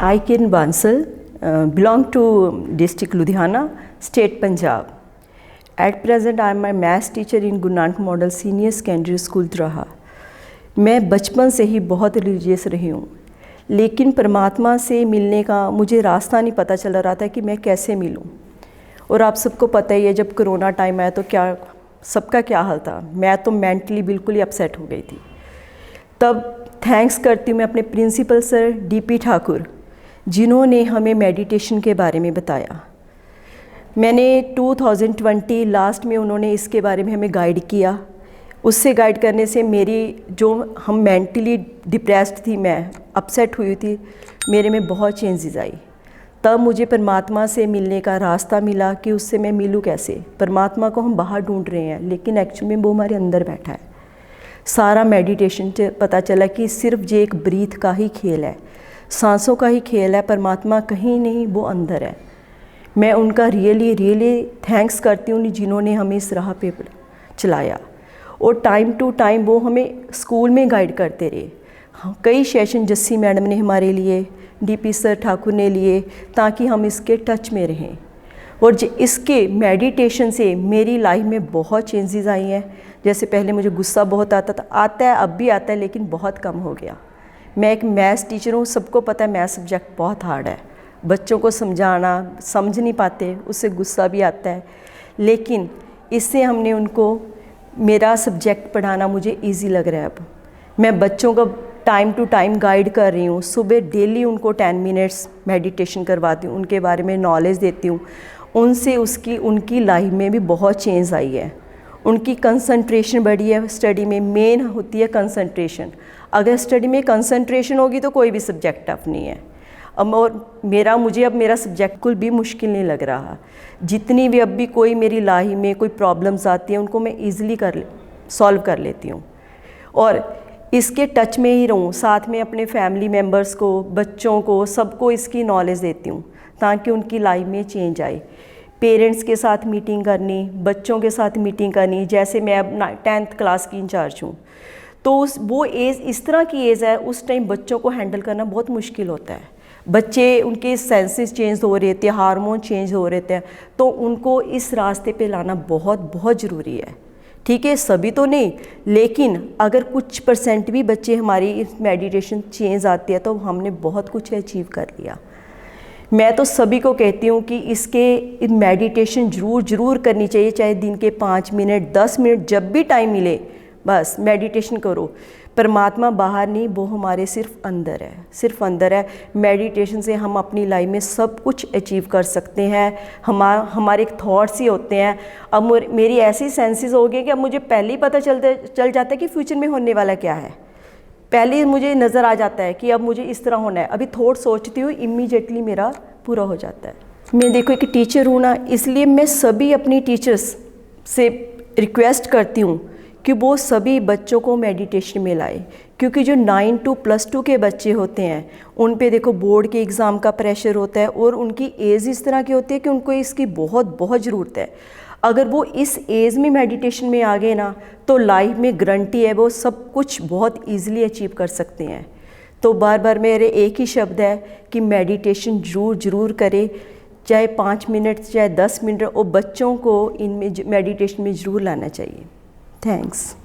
I Kiran Bansal, belong to district Ludhiana, state Punjab. At present I am my maths teacher in Guru Nanak Model Senior Secondary School Traha. मैं बचपन से ही बहुत religious रही हूँ, लेकिन परमात्मा से मिलने का मुझे रास्ता नहीं पता चल रहा था कि मैं कैसे मिलूँ। और आप सबको पता ही है, जब कोरोना टाइम आया तो क्या सबका क्या हाल था। मैं तो मेंटली बिल्कुल ही अपसेट हो गई थी। तब थैंक्स करती हूँ मैं अपने प्रिंसिपल सर डीपी ठाकुर, जिन्होंने हमें मेडिटेशन के बारे में बताया। मैंने 2020 लास्ट में उन्होंने इसके बारे में हमें गाइड किया। उससे गाइड करने से मेरी हम मेंटली डिप्रेस्ड थी, मैं अपसेट हुई थी, मेरे में बहुत चेंजेस आई। तब मुझे परमात्मा से मिलने का रास्ता मिला कि उससे मैं मिलूँ कैसे। परमात्मा को हम बाहर ढूंढ रहे हैं, लेकिन एक्चुअली में वो हमारे अंदर बैठा है। सारा मेडिटेशन से पता चला कि सिर्फ ये एक ब्रीथ का ही खेल है, सांसों का ही खेल है। परमात्मा कहीं नहीं, वो अंदर है। मैं उनका रियली थैंक्स करती हूँ जिन्होंने हमें इस राह पे चलाया। और टाइम टू टाइम वो हमें स्कूल में गाइड करते रहे। कई सेशन जस्सी मैडम ने हमारे लिए, डीपी सर ठाकुर ने लिए, ताकि हम इसके टच में रहें। और इसके मेडिटेशन से मेरी लाइफ में बहुत चेंजेस आई हैं। जैसे पहले मुझे गुस्सा बहुत आता है, अब भी आता है, लेकिन बहुत कम हो गया। मैं एक मैथ्स टीचर हूँ, सबको पता है मैथ्स सब्जेक्ट बहुत हार्ड है। बच्चों को समझाना, समझ नहीं पाते, उससे गुस्सा भी आता है। लेकिन इससे हमने उनको, मेरा सब्जेक्ट पढ़ाना मुझे इजी लग रहा है। अब मैं बच्चों को टाइम टू टाइम गाइड कर रही हूँ। सुबह डेली उनको 10 मिनट्स मेडिटेशन करवाती हूँ, उनके बारे में नॉलेज देती हूँ। उनसे उनकी लाइफ में भी बहुत चेंज आई है। उनकी कंसंट्रेशन बढ़ी है। स्टडी में मेन होती है कंसंट्रेशन। अगर स्टडी में कंसंट्रेशन होगी तो कोई भी सब्जेक्ट टफ नहीं है। और मुझे अब मेरा सब्जेक्ट कुल भी मुश्किल नहीं लग रहा। जितनी भी अब भी कोई मेरी लाइफ में कोई प्रॉब्लम्स आती हैं, उनको मैं ईज़िली सॉल्व कर लेती हूँ। और इसके टच में ही रहूँ, साथ में अपने फैमिली मेम्बर्स को, बच्चों को, सबको इसकी नॉलेज देती हूँ, ताकि उनकी लाइफ में चेंज आए। पेरेंट्स के साथ मीटिंग करनी, बच्चों के साथ मीटिंग करनी। जैसे मैं अब 10th क्लास की इंचार्ज हूँ, तो वो एज इस तरह की एज है, उस टाइम बच्चों को हैंडल करना बहुत मुश्किल होता है। बच्चे, उनके सेंसेस चेंज हो रहे थे, हार्मोन चेंज हो रहे थे, तो उनको इस रास्ते पे लाना बहुत ज़रूरी है। ठीक है, सभी तो नहीं, लेकिन अगर कुछ % भी बच्चे हमारी इस मेडिटेशन चेंज आती है तो हमने बहुत कुछ अचीव कर लिया। मैं तो सभी को कहती हूँ कि इसके मेडिटेशन ज़रूर करनी चाहिए, चाहे दिन के 5 मिनट 10 मिनट जब भी टाइम मिले, बस मेडिटेशन करो। परमात्मा बाहर नहीं, वो हमारे सिर्फ अंदर है। मेडिटेशन से हम अपनी लाइफ में सब कुछ अचीव कर सकते हैं। हमारे थॉट्स ही होते हैं। अब मेरी ऐसी सेंसेस हो गई कि अब मुझे पहले ही पता चल जाता है कि फ्यूचर में होने वाला क्या है। पहले ही मुझे नज़र आ जाता है कि अब मुझे इस तरह होना है। अभी थॉट सोचती हूँ, इमीडिएटली मेरा पूरा हो जाता है। मैं देखो एक टीचर हूँ ना, इसलिए मैं सभी अपनी टीचर्स से रिक्वेस्ट करती हूँ कि वो सभी बच्चों को मेडिटेशन में लाए। क्योंकि जो 9 to +2 के बच्चे होते हैं, उन पे देखो बोर्ड के एग्ज़ाम का प्रेशर होता है, और उनकी एज इस तरह की होती है कि उनको इसकी बहुत ज़रूरत है। अगर वो इस एज में मेडिटेशन में आ गए ना, तो लाइफ में गारंटी है वो सब कुछ बहुत ईजिली अचीव कर सकते हैं। तो बार मेरे एक ही शब्द है कि मेडिटेशन ज़रूर करें, चाहे 5 मिनट चाहे 10 मिनट, और बच्चों को इनमें मेडिटेशन में ज़रूर लाना चाहिए। थैंक्स।